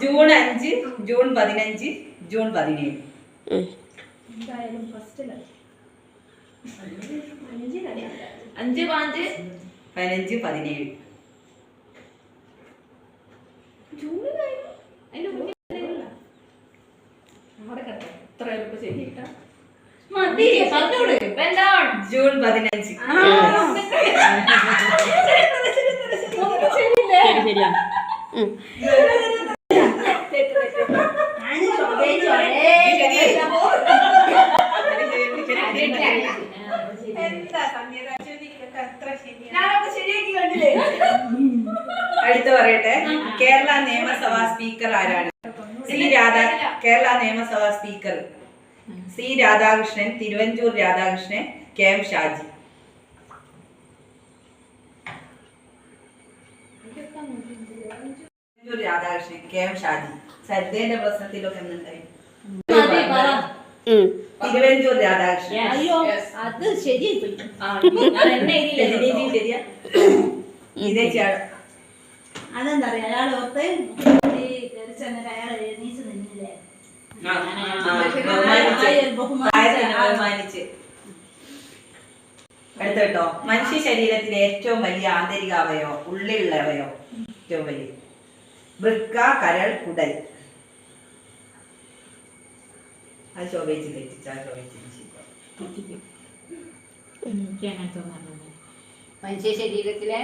June 5, June 15, June 17. 5, 5, 15, 17. June 15. ശരിയാ. അടുത്ത പറയട്ടെ, കേരള നിയമസഭാ സ്പീക്കർ ആരാണ്? Kerala Niyamasabha speaker C Radhakrishnan, Thiruvanchoor Radhakrishnan, K M Shaji. Radhakrishnan, K M Shaji. സദ്യന്റെ പ്രശ്നത്തിലൊക്കെ എന്തുണ്ടായി? തിരുവഞ്ചൂർ രാധാകൃഷ്ണൻ. അത് ശരിയായി. അതെന്താ പറയാ, അയാൾ ഓർത്ത് അയാൾ എണീച്ച് നിന്നില്ലേ, ബഹുമാനിച്ച്. അടുത്തോ, മനുഷ്യ ശരീരത്തിലെ ഏറ്റവും വലിയ ആന്തരിക അവയവം, ഉള്ളിലുള്ള അവയവം ഏറ്റവും വലിയ? വൃക്ക, കരൾ, കുടൽ. അത് ശോഭിച്ച് തെറ്റിച്ചാ മനുഷ്യ ശരീരത്തിലെ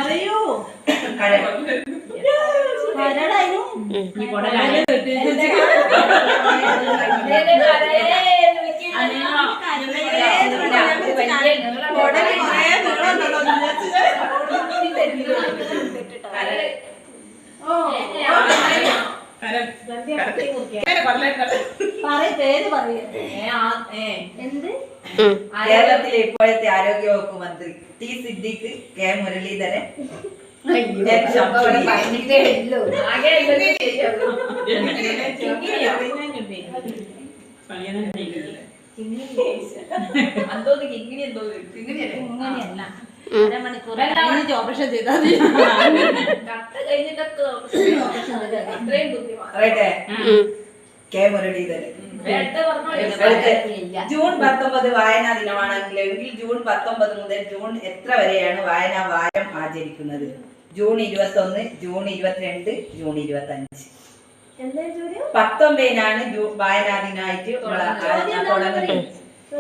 അറിയോ കേരളത്തിലെ ഇപ്പോഴത്തെ ആരോഗ്യവകുപ്പ് മന്ത്രി T Siddique, K Muraleedharan, operation ചെയ്താൽ കെ മുരളീധരൻ. ജൂൺ 19 വായനാ ദിനമാണെങ്കിലും ജൂൺ 19 മുതൽ ജൂൺ എത്ര വരെയാണ് വായനാ വാരം ആചരിക്കുന്നത്? June 21, June 22, June 25. 19നാണ് വായനാ ദിനമായിട്ട് തുടങ്ങുന്നത്.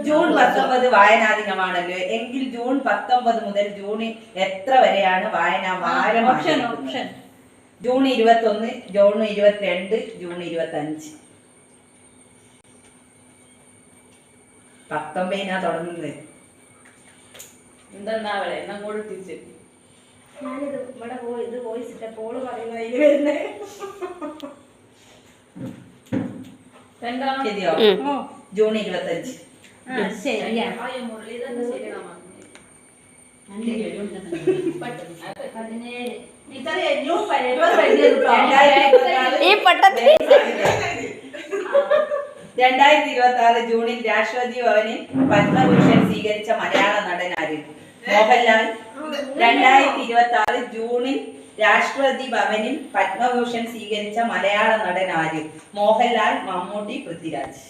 ജൂൺ 19 വായനാ ദിനമാണല്ലോ എങ്കിൽ ജൂൺ 19 മുതൽ ജൂൺ എത്ര വരെയാണ് വായനാ വാരം? June 21, June 22, June 25. 19നാ തുടങ്ങുന്നത്. എന്താ അങ്ങോട്ട് തിരിച്ച് ഞാനിത് ഇവിടെ ഇത് വോയിസ് ഇട്ട പോള് പറയുന്നത് അതിൽ വരുന്നത്. ശരിയോ? ജൂൺ 25. ശരിയാ. ഈ പട്ടത്തിൽ 2026 ജൂണിൽ രാഷ്ട്രപതി ഭവനിൽ പത്മഭൂഷൺ സ്വീകരിച്ച മലയാള നടൻ ആര്? മോഹൻലാൽ. 2026 ജൂണിൽ രാഷ്ട്രപതി ഭവനിൽ പത്മഭൂഷൺ സ്വീകരിച്ച മലയാള നടൻ ആര്? മോഹൻലാൽ, മമ്മൂട്ടി, പൃഥ്വിരാജ്.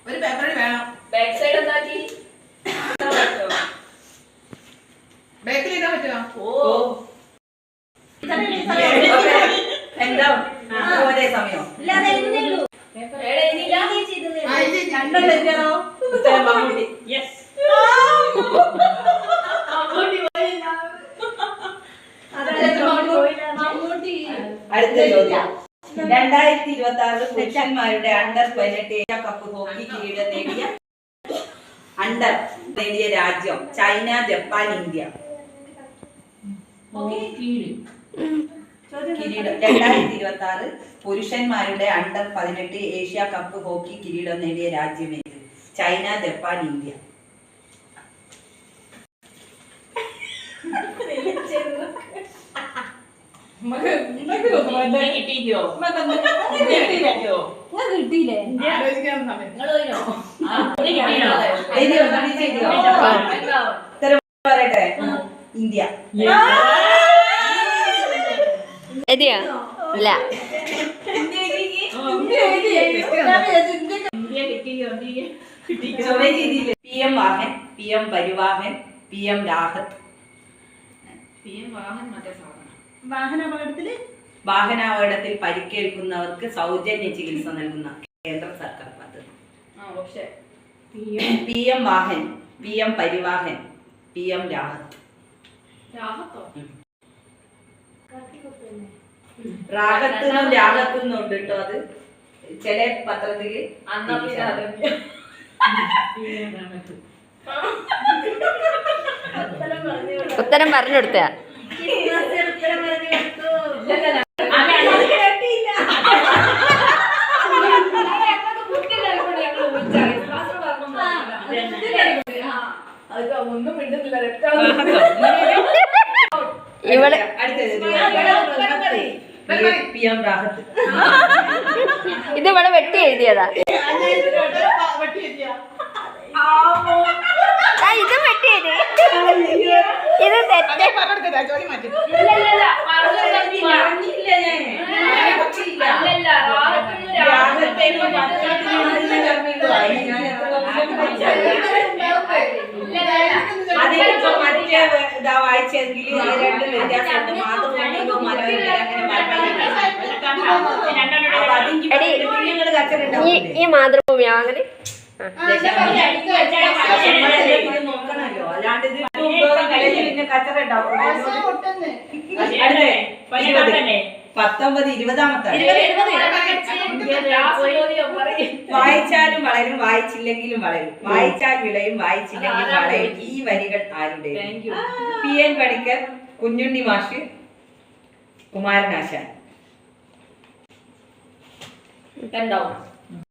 ഒരു പേപ്പറിൽ വേണം. ബാക്ക് സൈഡ് എന്താക്കി ബാക്കിൽ ഇടാൻ പറ്റുമോ? എന്താ ഒരേ സമയം മമ്മൂട്ടി. അടുത്ത ചോദ്യം. 2026 പുരുഷന്മാരുടെ അണ്ടർ 18 ഏഷ്യ കപ്പ് ഹോക്കി കിരീടം നേടിയ രാജ്യം? China, Japan, India. കിരീടം 2026 പുരുഷന്മാരുടെ അണ്ടർ 18 ഏഷ്യ കപ്പ് ഹോക്കി കിരീടം നേടിയ രാജ്യമേത്? China, Japan, India. കിട്ടിയില്ലേ പറയട്ടെ, ഇന്ത്യ. എഴുതിയോ? ഇല്ല. PM Vahan, PM Parivahan, PM Rahat. വാഹനാപകടത്തിൽ പരിക്കേൽക്കുന്നവർക്ക് സൗജന്യ ചികിത്സ നൽകുന്ന കേന്ദ്ര സർക്കാർ പദ്ധതി. PM Vahan, PM Parivahan, PM Rahat. റാഹത്തുനിന്നും രാഹത്തുനിന്നും ഉണ്ട് കേട്ടോ. അത് ചില പത്രത്തില് ഉത്തരം പറഞ്ഞു കൊടുത്ത ഒന്നും മിണ്ടുന്നില്ല. ഇവള് PM രാഹത്ത്. ഇത് ഇവിടെ വെട്ടി എഴുതിയതാ. ഇത് വെട്ടി എഴുതി. ഇത് തെറ്റ്. വായിച്ചെങ്കിൽ രണ്ട് വ്യത്യാസമുണ്ട്. ഈ മാതൃഭൂമി അങ്ങനെ നോക്കണല്ലോ, അല്ലാണ്ട് ഇത് പിന്നെ കച്ചറ ഉണ്ടാവും. 19 20-ാമത്തെ വായിച്ചാലും വളരും, വായിച്ചില്ലെങ്കിലും വളരും, വായിച്ചാൽ വിളയും, വായിച്ചില്ലെങ്കിൽ വളയും. ഈ വരികൾ ആരുടെ? PN പണിക്കർ, കുഞ്ഞുണ്ണി മാഷ്, കുമാരനാശാൻ. ഉണ്ടാവും.